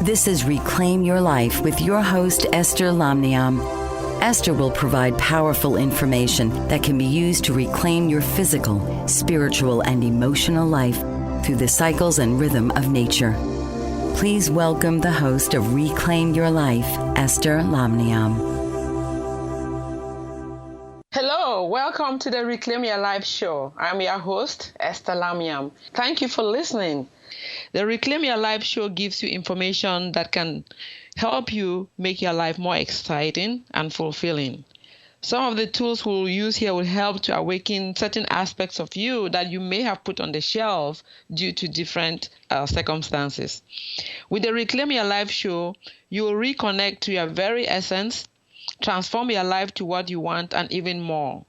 This is Reclaim Your Life with your host, Esther Lamniam. Esther will provide powerful information that can be used to reclaim your physical, spiritual, and emotional life through the cycles and rhythm of nature. Please welcome the host of Reclaim Your Life, Esther Lamniam. Hello, welcome to the Reclaim Your Life show. I'm your host, Esther Lamniam. Thank you for listening. The Reclaim Your Life show gives you information that can help you make your life more exciting and fulfilling. Some of the tools we'll use here will help to awaken certain aspects of you that you may have put on the shelf due to different circumstances. With the Reclaim Your Life show, you will reconnect to your very essence, transform your life to what you want, and even more.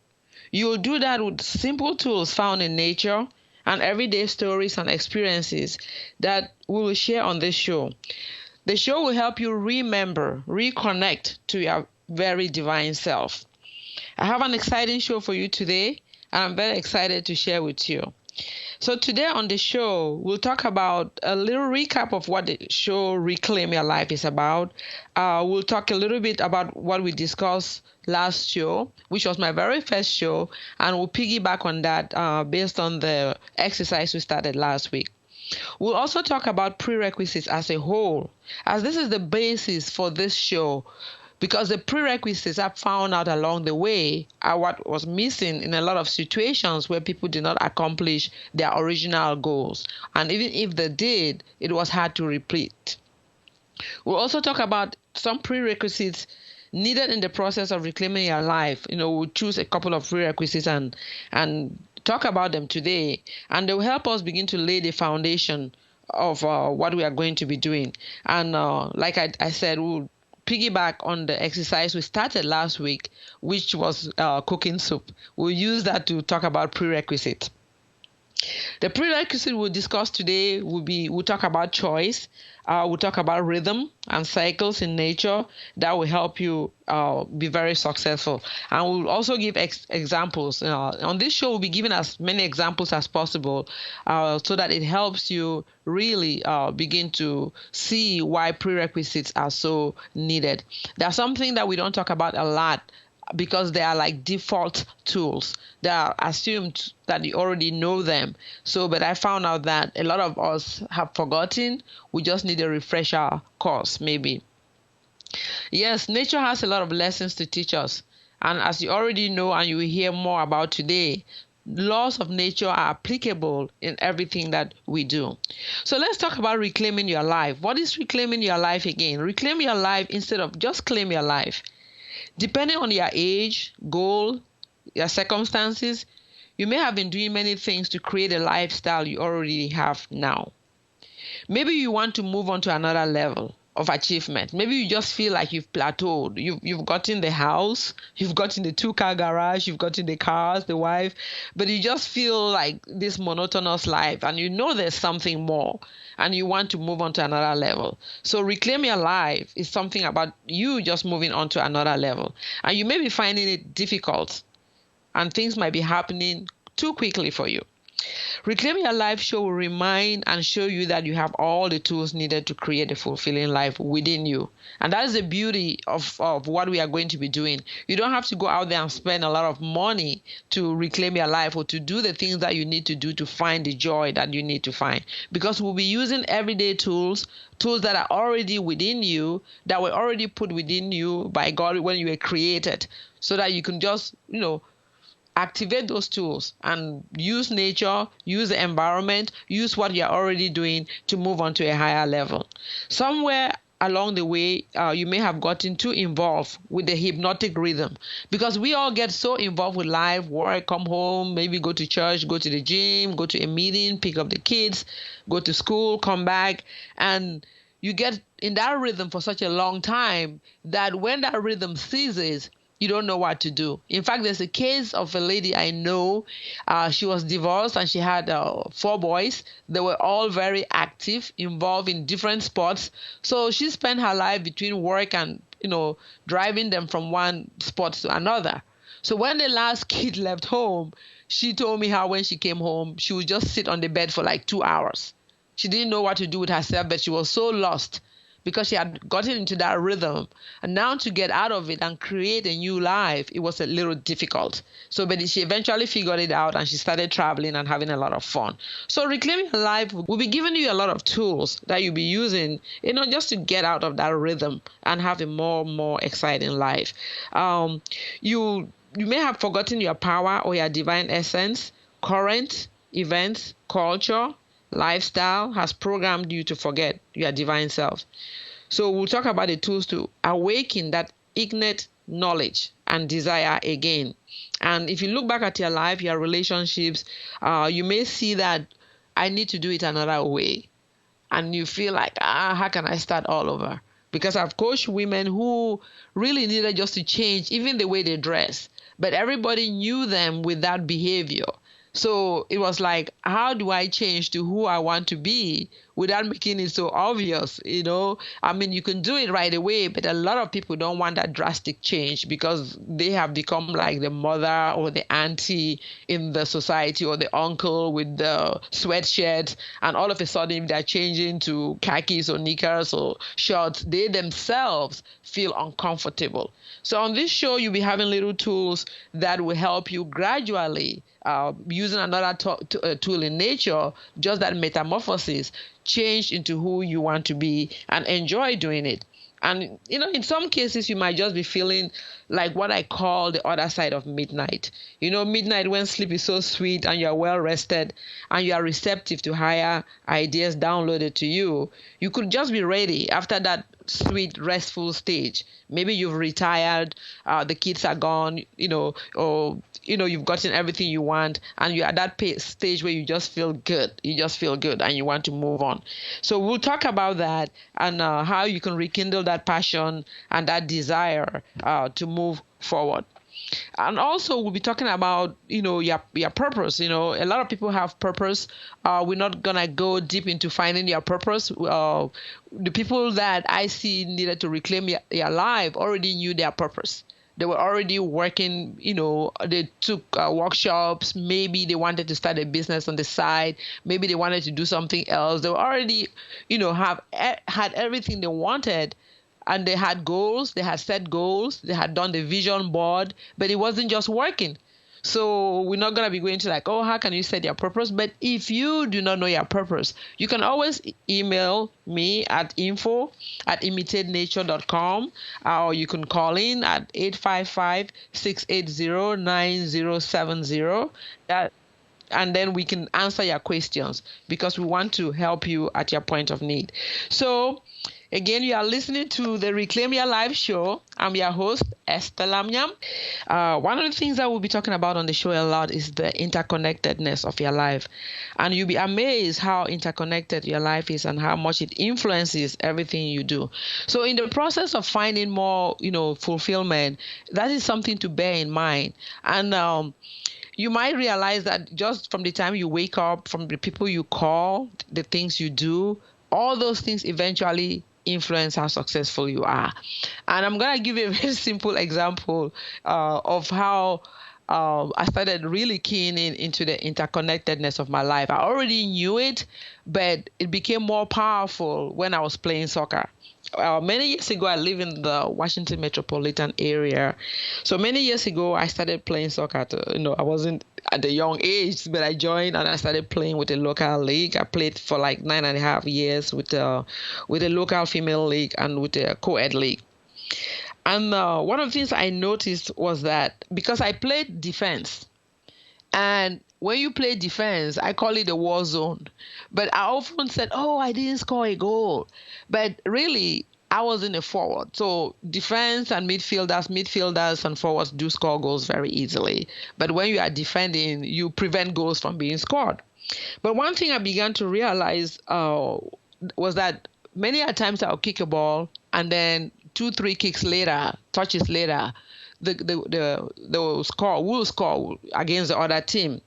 You will do that with simple tools found in nature and everyday stories and experiences that we will share on this show. The show will help you remember, reconnect to your very divine self. I have an exciting show for you today, and I'm very excited to share with you. So today on the show, we'll talk about a little recap of what the show Reclaim Your Life is about. We'll talk a little bit about what we discussed last show, which was my very first show, and we'll piggyback on that based on the exercise we started last week. We'll also talk about prerequisites as a whole, as this is the basis for this show, because the prerequisites I've found out along the way are what was missing in a lot of situations where people did not accomplish their original goals. And even if they did, it was hard to repeat. We'll also talk about some prerequisites needed in the process of reclaiming your life. We'll choose a couple of prerequisites and talk about them today. And they will help us begin to lay the foundation of what we are going to be doing. And like I said, we'll piggyback on the exercise we started last week, which was cooking soup. We'll use that to talk about prerequisites. The prerequisite we'll discuss today we'll talk about choice. We'll talk about rhythm and cycles in nature that will help you be very successful. And we'll also give examples. On this show, we'll be giving as many examples as possible so that it helps you really begin to see why prerequisites are so needed. There's something that we don't talk about a lot, because they are like default tools. They are assumed that you already know them. But I found out that a lot of us have forgotten. We just need a refresher course, maybe. Yes, nature has a lot of lessons to teach us. And as you already know, and you will hear more about today, laws of nature are applicable in everything that we do. So let's talk about reclaiming your life. What is reclaiming your life again? Reclaim your life instead of just claim your life. Depending on your age, goal, your circumstances, you may have been doing many things to create a lifestyle you already have now. Maybe you want to move on to another level of achievement. Maybe you just feel like you've plateaued. You've gotten the house, you've gotten the 2-car garage, you've gotten the cars, the wife, but you just feel like this monotonous life, and you know there's something more, and you want to move on to another level. So reclaim your life is something about you just moving on to another level. And you may be finding it difficult, and things might be happening too quickly for you. Reclaim Your Life show will remind and show you that you have all the tools needed to create a fulfilling life within you. And that is the beauty of what we are going to be doing. You don't have to go out there and spend a lot of money to reclaim your life or to do the things that you need to do to find the joy that you need to find. Because we'll be using everyday tools that are already within you, that were already put within you by God when you were created, so that you can just, activate those tools and use nature, use the environment, use what you're already doing to move on to a higher level. Somewhere along the way, you may have gotten too involved with the hypnotic rhythm, because we all get so involved with life, work, come home, maybe go to church, go to the gym, go to a meeting, pick up the kids, go to school, come back, and you get in that rhythm for such a long time that when that rhythm ceases, you don't know what to do. In fact, there's a case of a lady I know. She was divorced and she had 4 boys. They were all very active, involved in different sports. So she spent her life between work and, driving them from one sport to another. So when the last kid left home, she told me how when she came home, she would just sit on the bed for like 2 hours. She didn't know what to do with herself, but she was so lost because she had gotten into that rhythm. And now to get out of it and create a new life, it was a little difficult. So, but she eventually figured it out and she started traveling and having a lot of fun. So Reclaim Your Life will be giving you a lot of tools that you'll be using, just to get out of that rhythm and have a more exciting life. You may have forgotten your power or your divine essence. Current events, culture, lifestyle has programmed you to forget your divine self. So we'll talk about the tools to awaken that innate knowledge and desire again. And if you look back at your life, your relationships, you may see that I need to do it another way. And you feel like, how can I start all over? Because I've coached women who really needed just to change even the way they dress. But everybody knew them with that behavior. So it was like, how do I change to who I want to be without making it so obvious? I mean, you can do it right away, but a lot of people don't want that drastic change because they have become like the mother or the auntie in the society, or the uncle with the sweatshirt. And all of a sudden, if they're changing to khakis or knickers or shorts, they themselves feel uncomfortable. So on this show, you'll be having little tools that will help you gradually, using another tool in nature, just that metamorphosis, change into who you want to be and enjoy doing it. And, in some cases, you might just be feeling like what I call the other side of midnight. Midnight when sleep is so sweet and you're well rested and you are receptive to higher ideas downloaded to you. You could just be ready after that sweet, restful stage. Maybe you've retired, the kids are gone, or, you've gotten everything you want and you're at that stage where you just feel good. You just feel good and you want to move on. So we'll talk about that and how you can rekindle that passion and that desire to move forward. And also we'll be talking about, your purpose. A lot of people have purpose. We're not going to go deep into finding your purpose. The people that I see needed to reclaim your life already knew their purpose. They were already working, they took workshops. Maybe they wanted to start a business on the side. Maybe they wanted to do something else. They were already, had everything they wanted. And they had goals, they had set goals, they had done the vision board, but it wasn't just working. So we're not going to be going to like, how can you set your purpose? But if you do not know your purpose, you can always email me at info@imitatenature.com, or you can call in at 855-680-9070. And then we can answer your questions because we want to help you at your point of need. So again, you are listening to the Reclaim Your Life show. I'm your host, Esther Lamniam. One of the things that we'll be talking about on the show a lot is the interconnectedness of your life. And you'll be amazed how interconnected your life is and how much it influences everything you do. So in the process of finding more, fulfillment, that is something to bear in mind. And you might realize that just from the time you wake up, from the people you call, the things you do, all those things eventually influence how successful you are. And I'm going to give you a very simple example of how I started really keying into the interconnectedness of my life. I already knew it, but it became more powerful when I was playing soccer. Many years ago, I live in the Washington metropolitan area. So many years ago, I started playing soccer. I wasn't at a young age, but I joined and I started playing with a local league. I played for like 9.5 years with a local female league and with a co-ed league. And one of the things I noticed was that because I played defense, and when you play defense, I call it a war zone. But I often said, I didn't score a goal. But really, I wasn't a forward. So defense and midfielders and forwards do score goals very easily. But when you are defending, you prevent goals from being scored. But one thing I began to realize was that many a times I'll kick a ball and then 2-3 touches later, the score will score against the other team.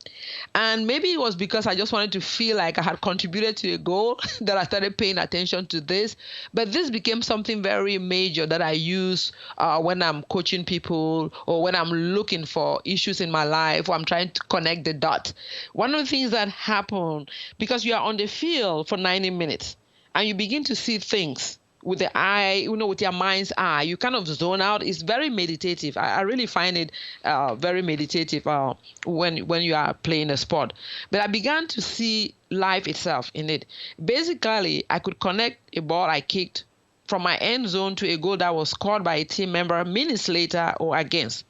And maybe it was because I just wanted to feel like I had contributed to a goal that I started paying attention to this. But this became something very major that I use when I'm coaching people or when I'm looking for issues in my life or I'm trying to connect the dots. One of the things that happen, because you are on the field for 90 minutes and you begin to see things with the eye, with your mind's eye. You kind of zone out. It's very meditative. I really find it very meditative when you are playing a sport. But I began to see life itself in it. Basically, I could connect a ball I kicked from my end zone to a goal that was scored by a team member minutes later or against.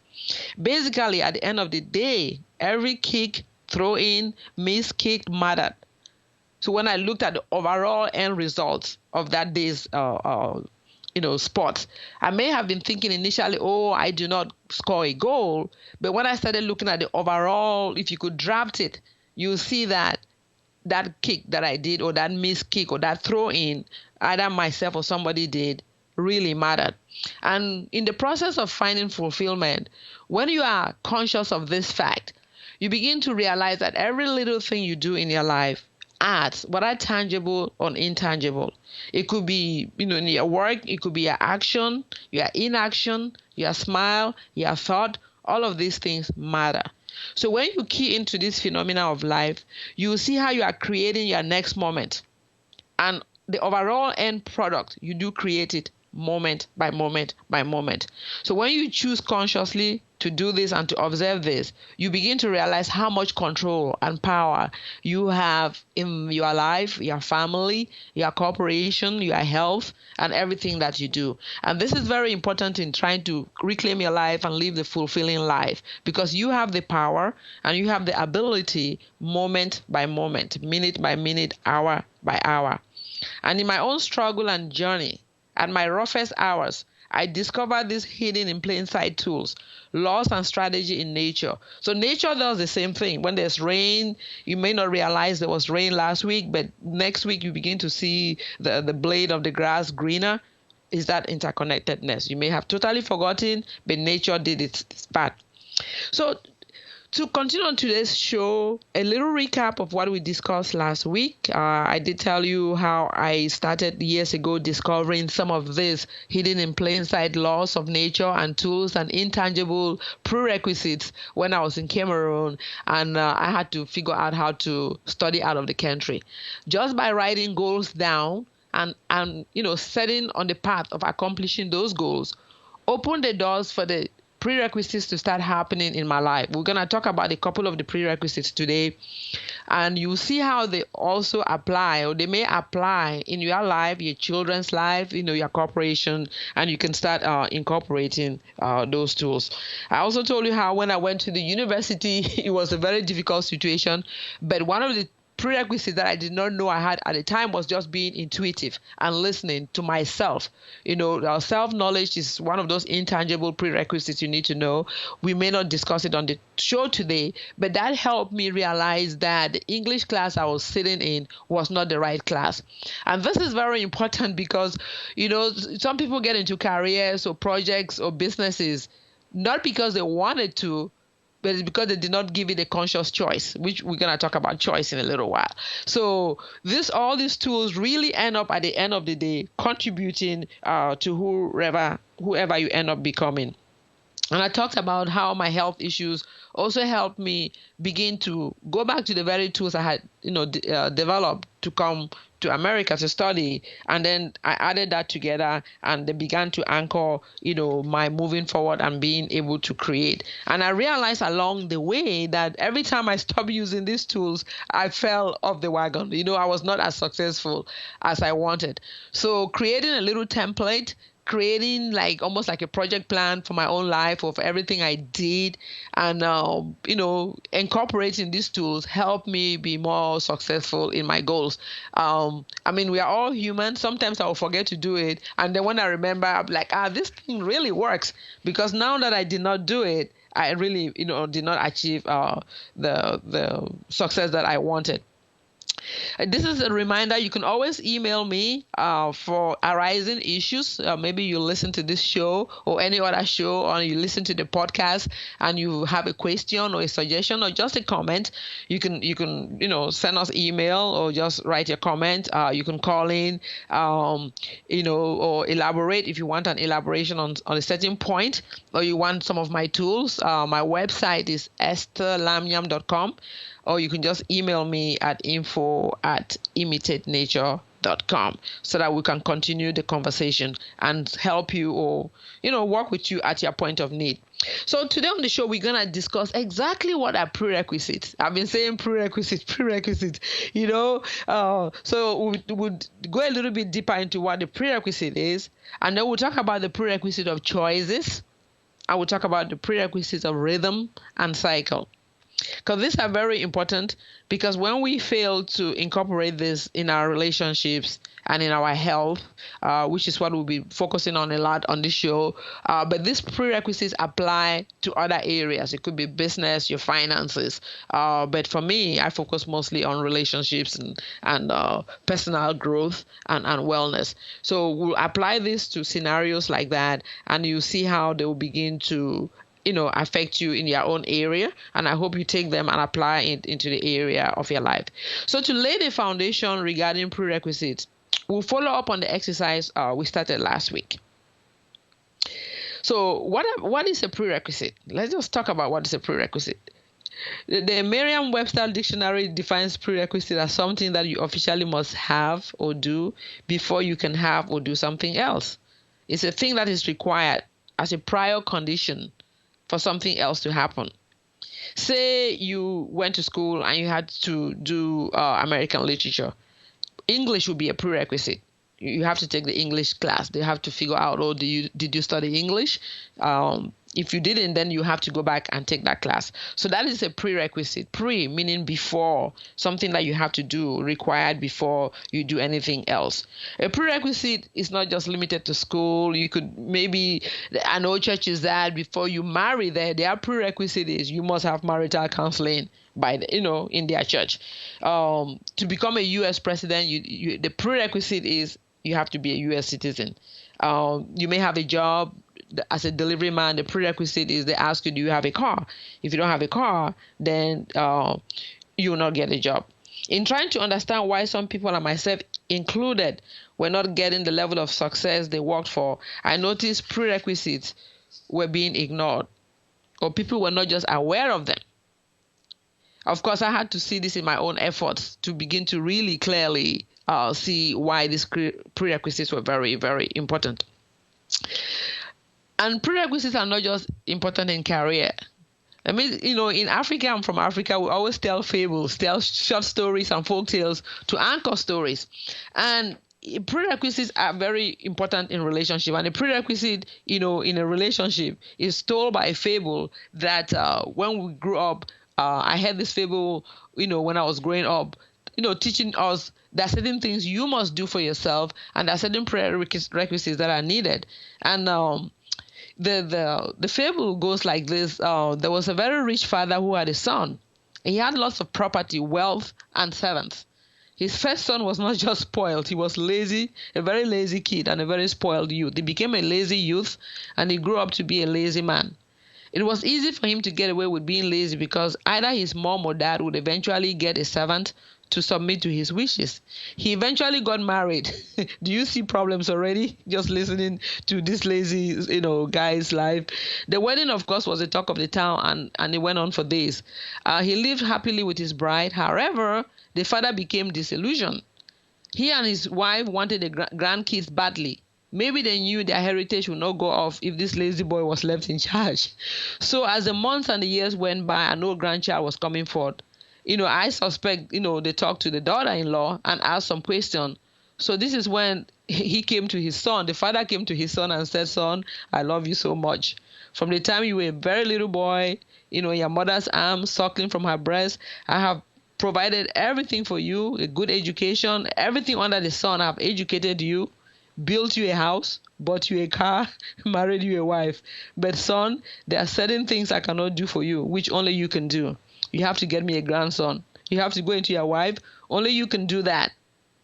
Basically, at the end of the day, every kick, throw in, miss kick mattered. So when I looked at the overall end results of that day's sports, I may have been thinking initially, I do not score a goal. But when I started looking at the overall, if you could draft it, you'll see that kick that I did, or that missed kick, or that throw in, either myself or somebody did, really mattered. And in the process of finding fulfillment, when you are conscious of this fact, you begin to realize that every little thing you do in your life adds, whether tangible or intangible. It could be, in your work, it could be your action, your inaction, your smile, your thought. All of these things matter. So when you key into this phenomena of life, you will see how you are creating your next moment. And the overall end product, you do create it moment by moment by moment. So when you choose consciously to do this and to observe this, you begin to realize how much control and power you have in your life, your family, your corporation, your health, and everything that you do. And this is very important in trying to reclaim your life and live the fulfilling life, because you have the power and you have the ability, moment by moment, minute by minute, hour by hour. And in my own struggle and journey, at my roughest hours, I discovered these hidden in plain sight tools, laws and strategy in nature. So nature does the same thing. When there's rain, you may not realize there was rain last week, but next week you begin to see the blade of the grass greener. Is that interconnectedness? You may have totally forgotten, but nature did its part. So to continue on today's show, a little recap of what we discussed last week. I did tell you how I started years ago discovering some of these hidden in plain sight laws of nature and tools and intangible prerequisites when I was in Cameroon, and I had to figure out how to study out of the country. Just by writing goals down and setting on the path of accomplishing those goals, opened the doors for the prerequisites to start happening in my life. We're going to talk about a couple of the prerequisites today, and you'll see how they also apply, or they may apply in your life, your children's life, your corporation, and you can start incorporating those tools. I also told you how when I went to the university, it was a very difficult situation, but one of the prerequisite that I did not know I had at the time was just being intuitive and listening to myself. Self-knowledge is one of those intangible prerequisites you need to know. We may not discuss it on the show today, but that helped me realize that the English class I was sitting in was not the right class. And this is very important because, some people get into careers or projects or businesses not because they wanted to, but it's because they did not give it a conscious choice, which we're going to talk about choice in a little while. So all these tools really end up at the end of the day contributing to whoever you end up becoming. And I talked about how my health issues also helped me begin to go back to the very tools I had, developed to come to America to study. And then I added that together, and they began to anchor, my moving forward and being able to create. And I realized along the way that every time I stopped using these tools, I fell off the wagon. I was not as successful as I wanted. So creating a little template, creating almost like a project plan for my own life or for everything I did, and incorporating these tools helped me be more successful in my goals. We are all human. Sometimes I will forget to do it, and then when I remember, I'm like, this thing really works, because now that I did not do it, I really did not achieve the success that I wanted. This is a reminder. You can always email me for arising issues. Maybe you listen to this show or any other show, or you listen to the podcast and you have a question or a suggestion or just a comment. You can send us email or just write your comment. You can call in, or elaborate if you want an elaboration on a certain point, or you want some of my tools. My website is estherlamniam.com. Or you can just email me at info@imitatenature.com. estherlamniam@gmail.com so that we can continue the conversation and help you or, work with you at your point of need. So today on the show, we're going to discuss exactly what are prerequisites. I've been saying prerequisites. So we'll go a little bit deeper into what the prerequisite is, and then we'll talk about the prerequisite of choices. I will talk about the prerequisites of rhythm and cycle. Because these are very important, because when we fail to incorporate this in our relationships and in our health, which is what we'll be focusing on a lot on this show, but these prerequisites apply to other areas. It could be business, your finances. But for me, I focus mostly on relationships and personal growth and wellness. So we'll apply this to scenarios like that, and you see how they will begin to affect you in your own area. And I hope you take them and apply it into the area of your life. So to lay the foundation regarding prerequisites, we'll follow up on the exercise we started last week. So what is a prerequisite? Let's just talk about what is a prerequisite. The Merriam-Webster dictionary defines prerequisite as something that you officially must have or do before you can have or do something else. It's a thing that is required as a prior condition for something else to happen. Say you went to school and you had to do American literature. English would be a prerequisite. You have to take the English class. They have to figure out, did you study English? If you didn't, then you have to go back and take that class. So that is a prerequisite. Pre meaning before, something that you have to do, required before you do anything else. A prerequisite is not just limited to school. You could I know churches that before you marry, their prerequisite is you must have marital counseling in their church. To become a U.S. president, the prerequisite is you have to be a U.S. citizen. You may have a job as a delivery man. The prerequisite is they ask you, do you have a car? If you don't have a car, then you will not get a job. In trying to understand why some people, and myself included, were not getting the level of success they worked for, I noticed prerequisites were being ignored, or people were not just aware of them. Of course, I had to see this in my own efforts to begin to really clearly see why these prerequisites were very, very important. And prerequisites are not just important in career. I mean, in Africa, I'm from Africa, we always tell fables, tell short stories and folk tales to anchor stories. And prerequisites are very important in relationship. And a prerequisite, in a relationship is told by a fable that when we grew up, I had this fable, when I was growing up, teaching us there are certain things you must do for yourself, and there are certain prerequisites that are needed. And the fable goes like this. There was a very rich father who had a son. He had lots of property, wealth, and servants. His first son was not just spoiled. He was lazy, a very lazy kid, and a very spoiled youth. He became a lazy youth, and he grew up to be a lazy man. It was easy for him to get away with being lazy because either his mom or dad would eventually get a servant to submit to his wishes. He eventually got married. Do you see problems already? Just listening to this lazy, guy's life. The wedding, of course, was the talk of the town, and it went on for days. He lived happily with his bride. However, the father became disillusioned. He and his wife wanted the grandkids badly. Maybe they knew their heritage would not go off if this lazy boy was left in charge. So as the months and the years went by and no grandchild was coming forth, I suspect, they talked to the daughter-in-law and asked some question. So this is when he came to his son. The father came to his son and said, "Son, I love you so much. From the time you were a very little boy, in your mother's arms, suckling from her breast, I have provided everything for you, a good education, everything under the sun. I've educated you, built you a house, bought you a car, married you a wife. But son, there are certain things I cannot do for you, which only you can do. You have to get me a grandson. You have to go into your wife. Only you can do that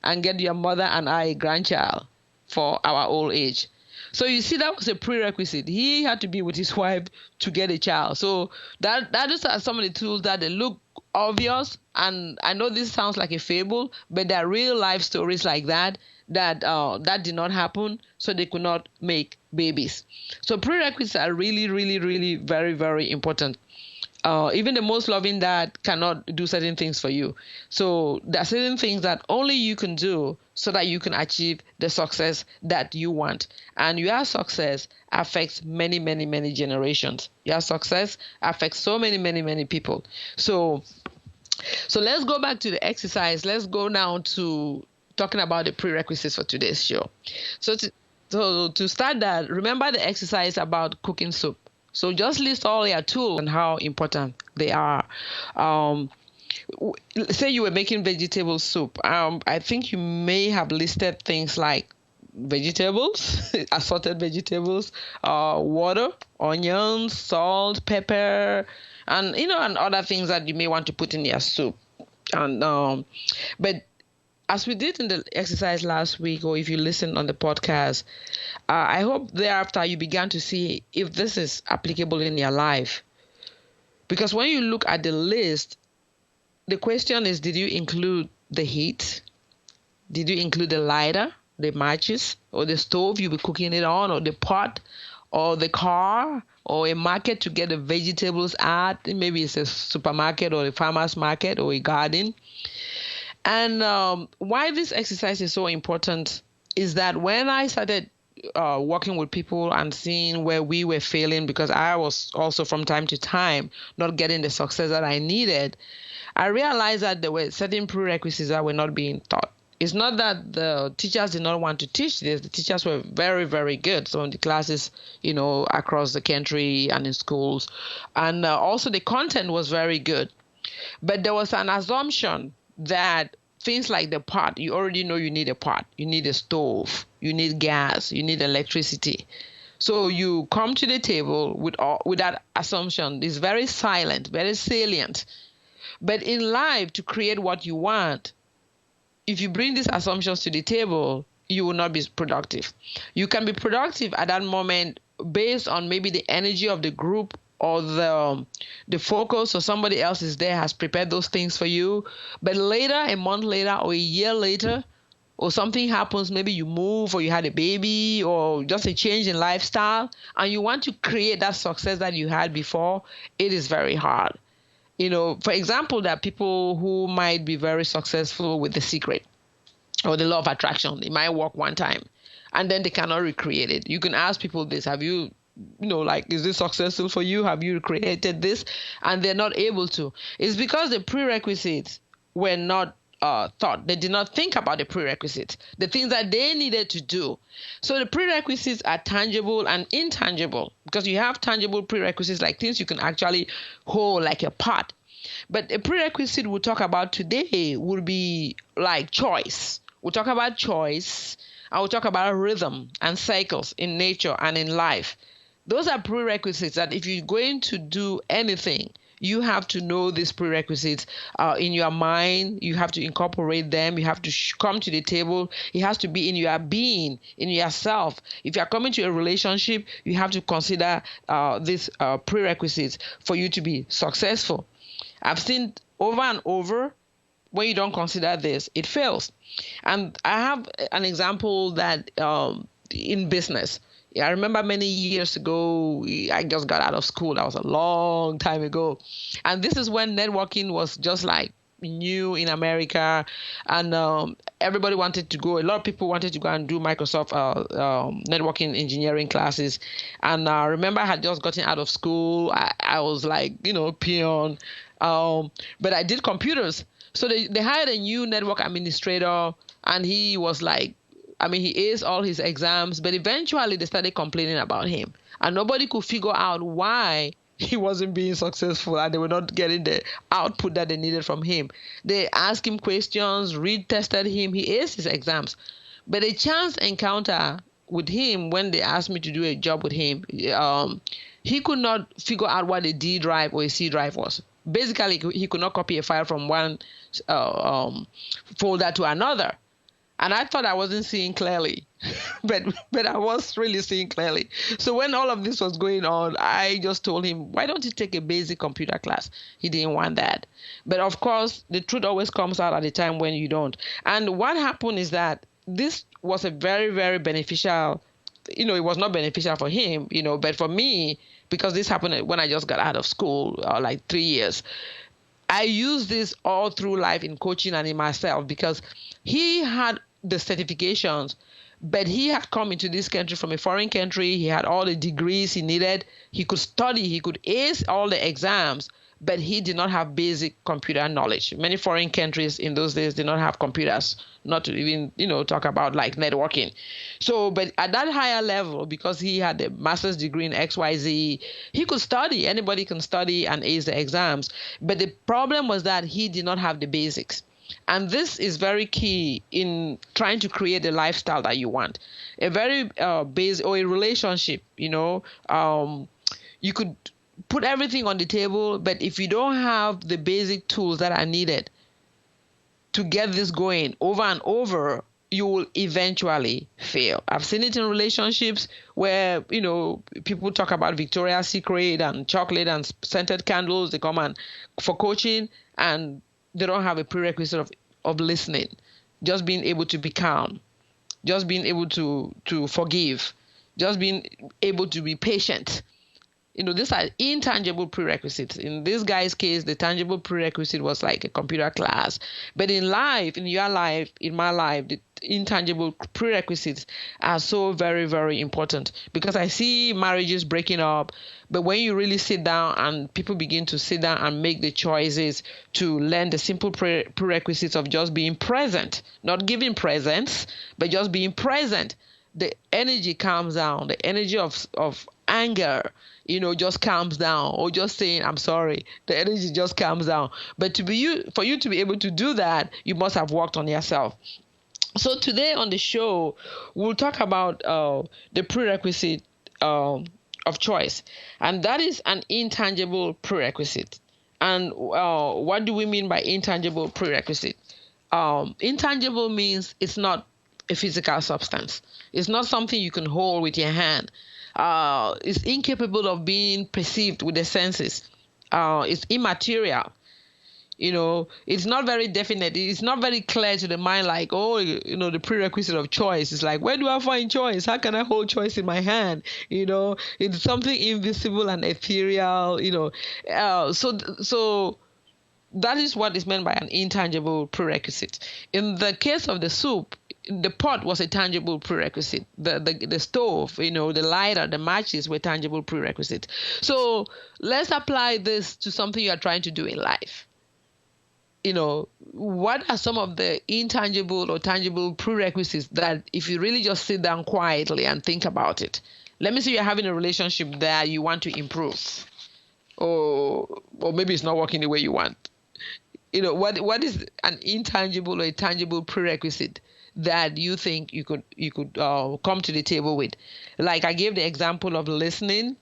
and get your mother and I a grandchild for our old age." So you see, that was a prerequisite. He had to be with his wife to get a child. So that is some of the tools that they look obvious. And I know this sounds like a fable, but there are real life stories like that did not happen, so they could not make babies. So prerequisites are really, really, really very, very important. Even the most loving dad cannot do certain things for you. So there are certain things that only you can do so that you can achieve the success that you want. And your success affects many, many, many generations. Your success affects so many, many, many people. So let's go back to the exercise. Let's go now to talking about the prerequisites for today's show. So to start that, remember the exercise about cooking soup. So just list all your tools and how important they are. Say you were making vegetable soup. I think you may have listed things like vegetables, assorted vegetables, water, onions, salt, pepper, and and other things that you may want to put in your soup. And but as we did in the exercise last week, or if you listen on the podcast, I hope thereafter you began to see if this is applicable in your life. Because when you look at the list, the question is, did you include the heat? Did you include the lighter, the matches, or the stove you'll be cooking it on, or the pot, or the car, or a market to get the vegetables at? Maybe it's a supermarket or a farmer's market or a garden. And why this exercise is so important is that when I started working with people and seeing where we were failing, because I was also from time to time not getting the success that I needed, I realized that there were certain prerequisites that were not being taught. It's not that the teachers did not want to teach this. The teachers were very, very good. So in the classes, across the country and in schools. And also the content was very good. But there was an assumption that things like the pot, you already know you need a pot, you need a stove, you need gas, you need electricity. So you come to the table with that assumption. It's very silent, very salient. But in life, to create what you want, if you bring these assumptions to the table, you will not be productive. You can be productive at that moment based on maybe the energy of the group, or the focus, or somebody else is there, has prepared those things for you. But later, a month later, or a year later, or something happens, maybe you move, or you had a baby, or just a change in lifestyle, and you want to create that success that you had before, it is very hard. For example, there are people who might be very successful with The Secret or the law of attraction. It might work one time, and then they cannot recreate it. You can ask people this: have you is this successful for you? Have you created this? And they're not able to. It's because the prerequisites were not thought. They did not think about the prerequisites, the things that they needed to do. So the prerequisites are tangible and intangible, because you have tangible prerequisites like things you can actually hold, like a pot. But a prerequisite we'll talk about today will be like choice. We'll talk about choice, and we'll talk about rhythm and cycles in nature and in life. Those are prerequisites that if you're going to do anything, you have to know these prerequisites in your mind. You have to incorporate them. You have to come to the table. It has to be in your being, in yourself. If you're coming to a relationship, you have to consider these prerequisites for you to be successful. I've seen over and over, when you don't consider this, it fails. And I have an example that in business. I remember many years ago, I just got out of school. That was a long time ago. And this is when networking was just like new in America. And everybody wanted to go. A lot of people wanted to go and do Microsoft networking engineering classes. And I remember I had just gotten out of school. I was like, peon. But I did computers. So they hired a new network administrator, and he was like, he aced all his exams, but eventually they started complaining about him. And nobody could figure out why he wasn't being successful and they were not getting the output that they needed from him. They asked him questions, tested him. He aced his exams. But a chance encounter with him, when they asked me to do a job with him, he could not figure out what a D drive or a C drive was. Basically, he could not copy a file from one folder to another. And I thought I wasn't seeing clearly, but I was really seeing clearly. So when all of this was going on, I just told him, why don't you take a basic computer class? He didn't want that. But of course, the truth always comes out at a time when you don't. And what happened is that this was a very, very beneficial, it was not beneficial for him, but for me, because this happened when I just got out of school, like 3 years. I use this all through life in coaching and in myself, because he had the certifications, but he had come into this country from a foreign country. He had all the degrees he needed. He could study. He could ace all the exams, but he did not have basic computer knowledge. Many foreign countries in those days did not have computers, not to even, talk about like networking. So, but at that higher level, because he had a master's degree in XYZ, he could study. Anybody can study and ace the exams. But the problem was that he did not have the basics. And this is very key in trying to create the lifestyle that you want. A very basic, or a relationship, you could put everything on the table, but if you don't have the basic tools that are needed to get this going over and over, you will eventually fail. I've seen it in relationships where, people talk about Victoria's Secret and chocolate and scented candles. They come and for coaching, and they don't have a prerequisite of listening, just being able to be calm, just being able to forgive, just being able to be patient. These are intangible prerequisites. In this guy's case, the tangible prerequisite was like a computer class. But in life, in your life, in my life, the intangible prerequisites are so very, very important, because I see marriages breaking up. But when you really sit down and people begin to sit down and make the choices to learn the simple prerequisites of just being present, not giving presents, but just being present, the energy calms down. The energy of anger, just calms down, or just saying, I'm sorry, the energy just calms down. But for you to be able to do that, you must have worked on yourself. So today on the show, we'll talk about the prerequisite of choice. And that is an intangible prerequisite. And what do we mean by intangible prerequisite? Intangible means it's not a physical substance. It's not something you can hold with your hand. It's incapable of being perceived with the senses. It's immaterial. It's not very definite. It's not very clear to the mind, like, the prerequisite of choice. It's like, where do I find choice? How can I hold choice in my hand? It's something invisible and ethereal, so that is what is meant by an intangible prerequisite. In the case of the soup, the pot was a tangible prerequisite. The stove, the lighter, the matches were tangible prerequisites. So let's apply this to something you are trying to do in life. What are some of the intangible or tangible prerequisites that if you really just sit down quietly and think about it? Let me say you're having a relationship that you want to improve, or maybe it's not working the way you want. What is an intangible or a tangible prerequisite that you think you could come to the table with? Like I gave the example of listening.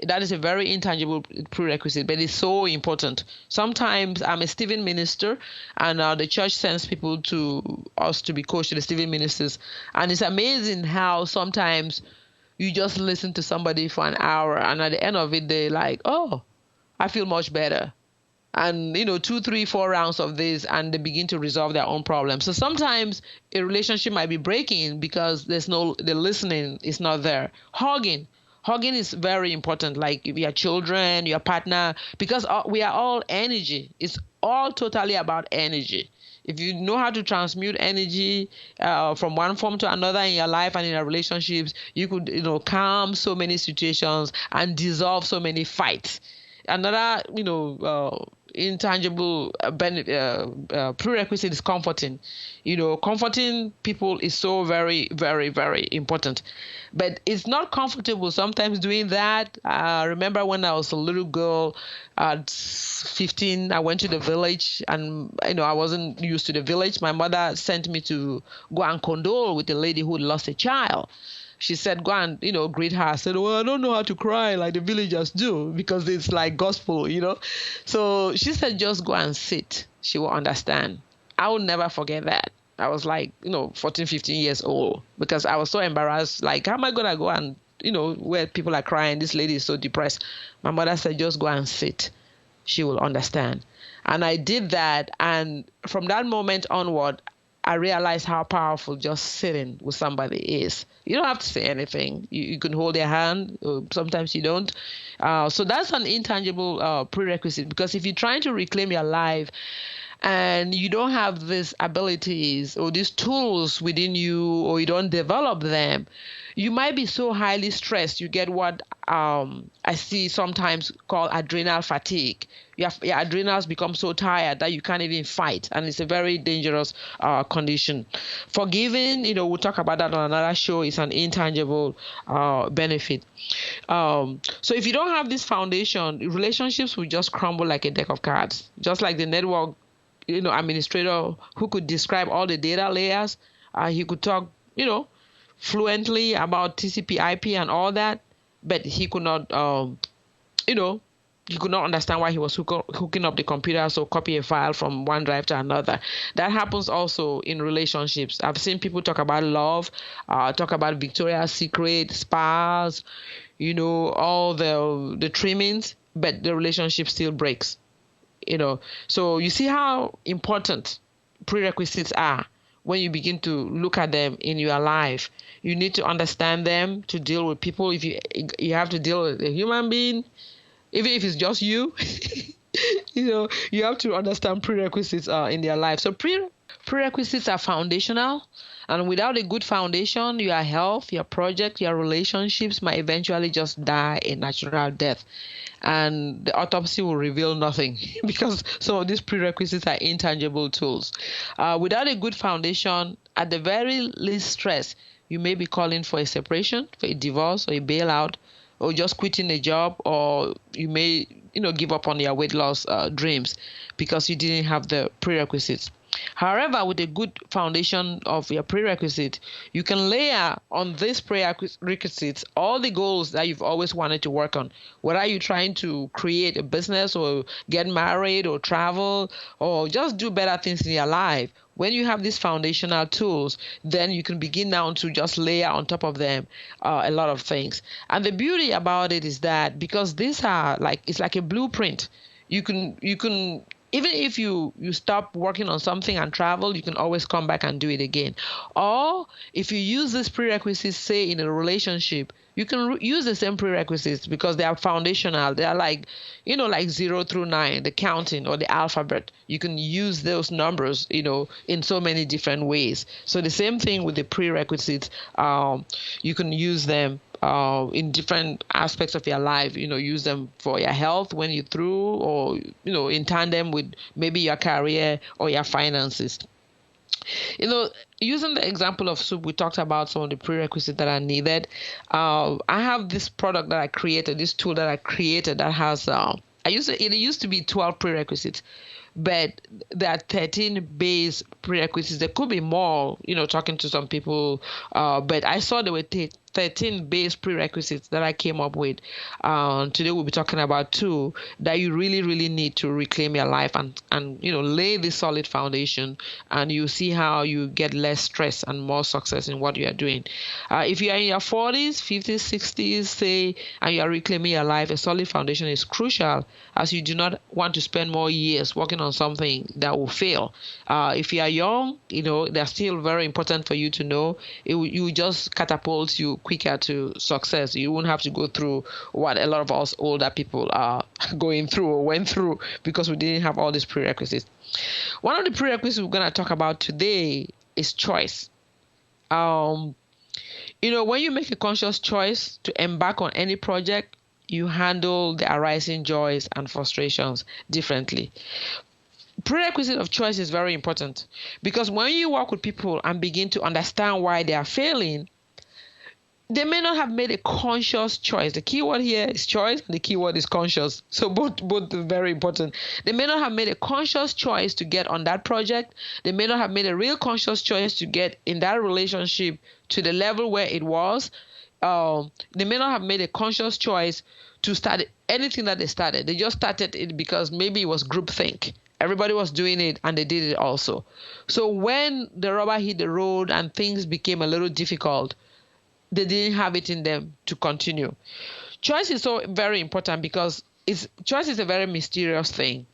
That is a very intangible prerequisite, but it's so important. Sometimes I'm a Stephen minister, and the church sends people to us to be coached to the Stephen ministers. And it's amazing how sometimes you just listen to somebody for an hour, and at the end of it, they're like, oh, I feel much better. And, 2, 3, 4 rounds of this, and they begin to resolve their own problems. So sometimes a relationship might be breaking because the listening is not there. Hugging is very important, like if your children, your partner, because we are all energy. It's all totally about energy. If you know how to transmute energy from one form to another in your life and in your relationships, you could, calm so many situations and dissolve so many fights. Another, intangible prerequisite is comforting. Comforting people is so very, very, very important. But it's not comfortable sometimes doing that. I remember when I was a little girl at 15, I went to the village, and I wasn't used to the village. My mother sent me to go and condole with a lady who lost a child. She said, go and, greet her. I said, well, I don't know how to cry like the villagers do, because it's like gospel, So she said, just go and sit. She will understand. I will never forget that. I was like, 14, 15 years old, because I was so embarrassed. Like, how am I going to go and, where people are crying? This lady is so depressed. My mother said, just go and sit. She will understand. And I did that. And from that moment onward, I realized how powerful just sitting with somebody is. You don't have to say anything. You can hold their hand. Sometimes you don't. So that's an intangible prerequisite, because if you're trying to reclaim your life and you don't have these abilities or these tools within you, or you don't develop them, you might be so highly stressed. You get what I see sometimes called adrenal fatigue. Your adrenals become so tired that you can't even fight, and it's a very dangerous condition. Forgiving, we'll talk about that on another show, is an intangible benefit. So if you don't have this foundation, relationships will just crumble like a deck of cards, just like the network administrator who could describe all the data layers. He could talk, fluently about TCP, IP, and all that, but he could not, he could not understand why he was hooking up the computer, so copy a file from one drive to another. That happens also in relationships. I've seen people talk about love, talk about Victoria's Secret, spas, all the trimmings, but the relationship still breaks. So you see how important prerequisites are when you begin to look at them in your life. You need to understand them to deal with people. If you have to deal with a human being, even if it's just you, you have to understand prerequisites in their life. So prerequisites are foundational, and without a good foundation, your health, your project, your relationships might eventually just die a natural death. And the autopsy will reveal nothing because some of these prerequisites are intangible tools. Without a good foundation, at the very least stress, you may be calling for a separation, for a divorce, or a bailout, or just quitting a job, or you may, give up on your weight loss dreams because you didn't have the prerequisites. However, with a good foundation of your prerequisite, you can layer on these prerequisites all the goals that you've always wanted to work on. Whether you're trying to create a business, or get married, or travel, or just do better things in your life, when you have these foundational tools, then you can begin now to just layer on top of them a lot of things. And the beauty about it is that because these are it's like a blueprint, you can even if you stop working on something and travel, you can always come back and do it again. Or if you use these prerequisites, say in a relationship, you can use the same prerequisites because they are foundational. They are like 0 through 9, the counting or the alphabet. You can use those numbers, in so many different ways. So the same thing with the prerequisites. You can use them in different aspects of your life. Use them for your health when you're through, or in tandem with maybe your career or your finances. Using the example of soup, we talked about some of the prerequisites that are needed. I have this product that I created, this tool that I created that has it used to be 12 prerequisites, but there are 13 base prerequisites. There could be more, talking to some people, but I saw there were 13 base prerequisites that I came up with. Today we'll be talking about 2 that you really, really need to reclaim your life and lay this solid foundation, and you see how you get less stress and more success in what you are doing. If you are in your 40s, 50s, 60s, say, and you are reclaiming your life, a solid foundation is crucial, as you do not want to spend more years working on something that will fail. If you are young, they're still very important for you to know. You will just catapult you quicker to success. You won't have to go through what a lot of us older people are going through or went through because we didn't have all these prerequisites. One of the prerequisites we're going to talk about today is choice. When you make a conscious choice to embark on any project, you handle the arising joys and frustrations differently. Prerequisite of choice is very important because when you work with people and begin to understand why they are failing, they may not have made a conscious choice. The key word here is choice, and the key word is conscious. So both are very important. They may not have made a conscious choice to get on that project. They may not have made a real conscious choice to get in that relationship to the level where it was. They may not have made a conscious choice to start anything that they started. They just started it because maybe it was groupthink. Everybody was doing it and they did it also. So when the rubber hit the road and things became a little difficult, they didn't have it in them to continue. Choice is so very important because choice is a very mysterious thing.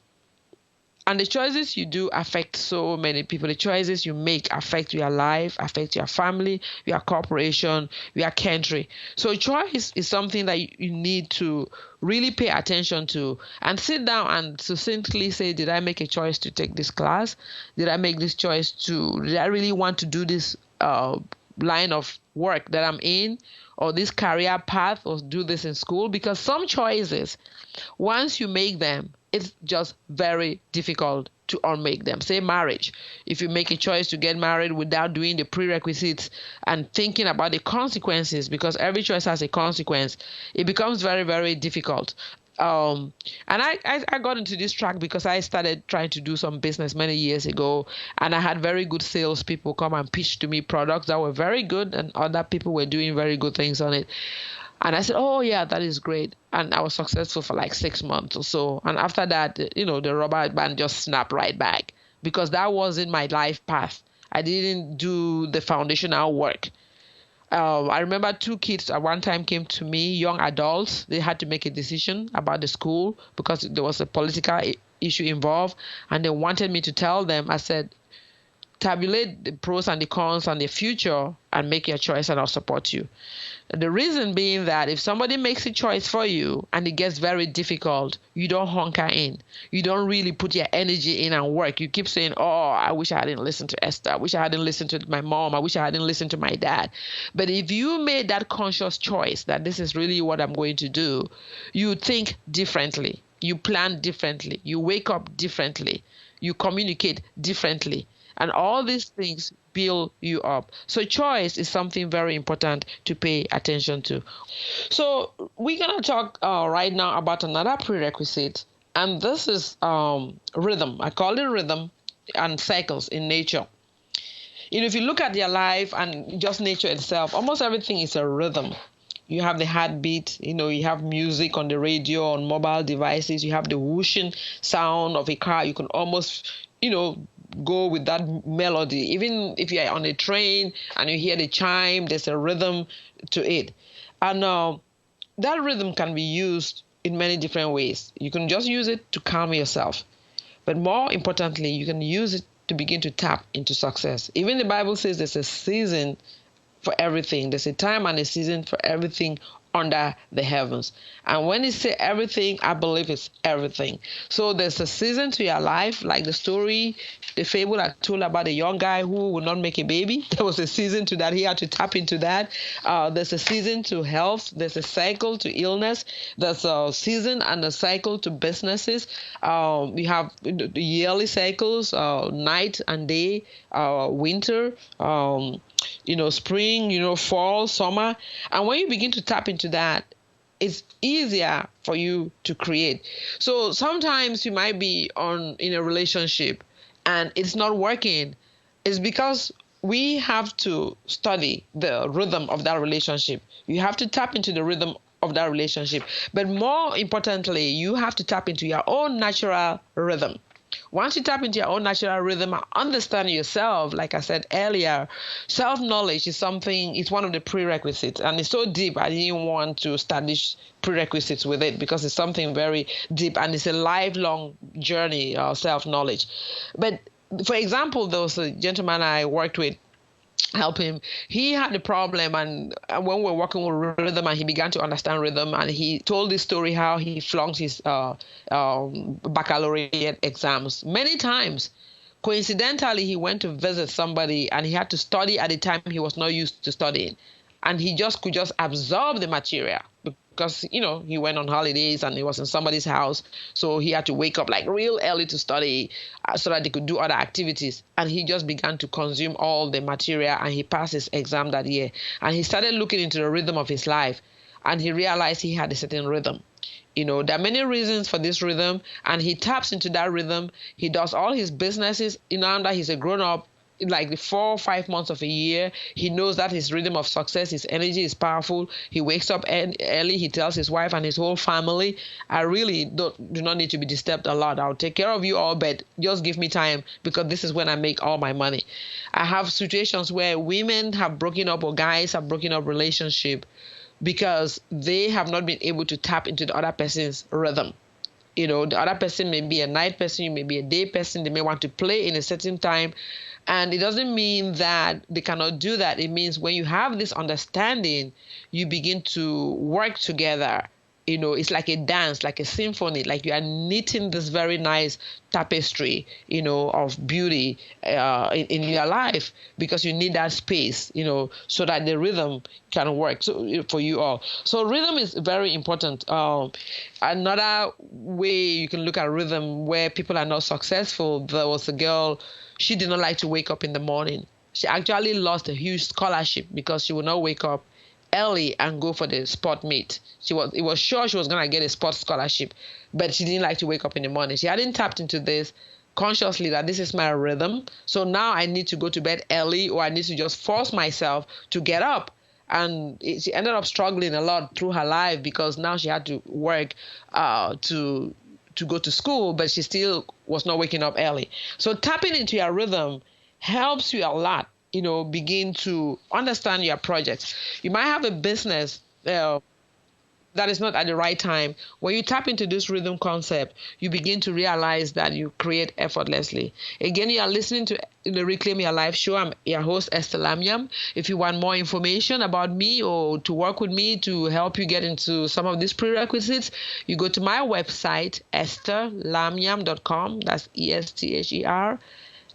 And the choices you do affect so many people. The choices you make affect your life, affect your family, your corporation, your country. So choice is something that you need to really pay attention to and sit down and succinctly say, did I make a choice to take this class? Did I make this choice did I really want to do this line of work that I'm in, or this career path, or do this in school? Because some choices, once you make them, it's just very difficult to unmake them. Say marriage. If you make a choice to get married without doing the prerequisites and thinking about the consequences, because every choice has a consequence, it becomes very, very difficult. And I got into this track because I started trying to do some business many years ago, and I had very good salespeople come and pitch to me products that were very good, and other people were doing very good things on it. And I said, oh, yeah, that is great. And I was successful for like 6 months or so. And after that, the rubber band just snapped right back, because that wasn't my life path. I didn't do the foundational work. I remember 2 kids at one time came to me, young adults. They had to make a decision about the school because there was a political issue involved. And they wanted me to tell them. I said, tabulate the pros and the cons and the future and make your choice, and I'll support you. The reason being that if somebody makes a choice for you and it gets very difficult, you don't hunker in. You don't really put your energy in and work. You keep saying, oh, I wish I hadn't listened to Esther. I wish I hadn't listened to my mom. I wish I hadn't listened to my dad. But if you made that conscious choice that this is really what I'm going to do, you think differently. You plan differently. You wake up differently. You communicate differently. And all these things build you up. So choice is something very important to pay attention to. So we're going to talk right now about another prerequisite. And this is rhythm. I call it rhythm and cycles in nature. If you look at your life and just nature itself, almost everything is a rhythm. You have the heartbeat, you have music on the radio, on mobile devices. You have the whooshing sound of a car. You can almost, go with that melody. Even if you're on a train and you hear the chime, there's a rhythm to it. And that rhythm can be used in many different ways. You can just use it to calm yourself. But more importantly, you can use it to begin to tap into success. Even the Bible says there's a season for everything. There's a time and a season for everything under the heavens. And when you say everything, I believe it's everything. So there's a season to your life, like the story, the fable I told about the young guy who would not make a baby. There was a season to that. He had to tap into that. There's a season to health. There's a cycle to illness. There's a season and a cycle to businesses. We have the yearly cycles, night and day, winter, spring, fall, summer. And when you begin to tap into that, it's easier for you to create. So sometimes you might be in a relationship and it's not working. It's because we have to study the rhythm of that relationship. You have to tap into the rhythm of that relationship. But more importantly, you have to tap into your own natural rhythm. Once you tap into your own natural rhythm and understand yourself, like I said earlier, self-knowledge is it's one of the prerequisites. And it's so deep, I didn't want to establish prerequisites with it because it's something very deep and it's a lifelong journey, self-knowledge. But for example, there was a gentleman I worked with, help him. He had a problem, and when we were working with rhythm and he began to understand rhythm, and he told this story how he flunked his baccalaureate exams many times. Coincidentally, he went to visit somebody and he had to study at a time he was not used to studying, and he could just absorb the material because he went on holidays and he was in somebody's house, so he had to wake up like real early to study so that they could do other activities. And he just began to consume all the material, and he passed his exam that year. And he started looking into the rhythm of his life, and he realized he had a certain rhythm. There are many reasons for this rhythm, and he taps into that rhythm. He does all his businesses. Now that he's a grown-up, like the 4 or 5 months of a year, he knows that his rhythm of success, his energy is powerful. He wakes up early. He tells his wife and his whole family, I really do not need to be disturbed a lot. I'll take care of you all, but just give me time because this is when I make all my money. I have situations where women have broken up or guys have broken up relationship because they have not been able to tap into the other person's rhythm. The other person may be a night person, you may be a day person. They may want to play in a certain time. And it doesn't mean that they cannot do that. It means when you have this understanding, you begin to work together. It's like a dance, like a symphony, like you are knitting this very nice tapestry, of beauty in your life, because you need that space, so that the rhythm can work for you all. So rhythm is very important. Another way you can look at rhythm where people are not successful, there was a girl, she did not like to wake up in the morning. She actually lost a huge scholarship because she would not wake up early and go for the sport meet. It was sure she was going to get a sports scholarship, but she didn't like to wake up in the morning. She hadn't tapped into this consciously, that this is my rhythm. So now I need to go to bed early, or I need to just force myself to get up. And she ended up struggling a lot through her life, because now she had to work to go to school, but she still was not waking up early. So tapping into your rhythm helps you a lot. Begin to understand your projects. You might have a business that is not at the right time. When you tap into this rhythm concept, you begin to realize that you create effortlessly. Again, you are listening to the Reclaim Your Life show. I'm your host, Esther Lamniam. If you want more information about me or to work with me to help you get into some of these prerequisites, you go to my website, estherlamniam.com. That's ESTHER,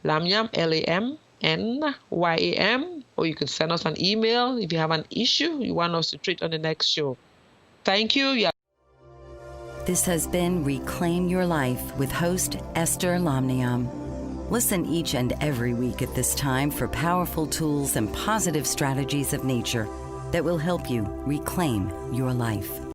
Lamniam, LAMNYAM, or you can send us an email if you have an issue you want us to treat on the next show. Thank you. This has been Reclaim Your Life with host Esther Lamniam. Listen each and every week at this time for powerful tools and positive strategies of nature that will help you reclaim your life.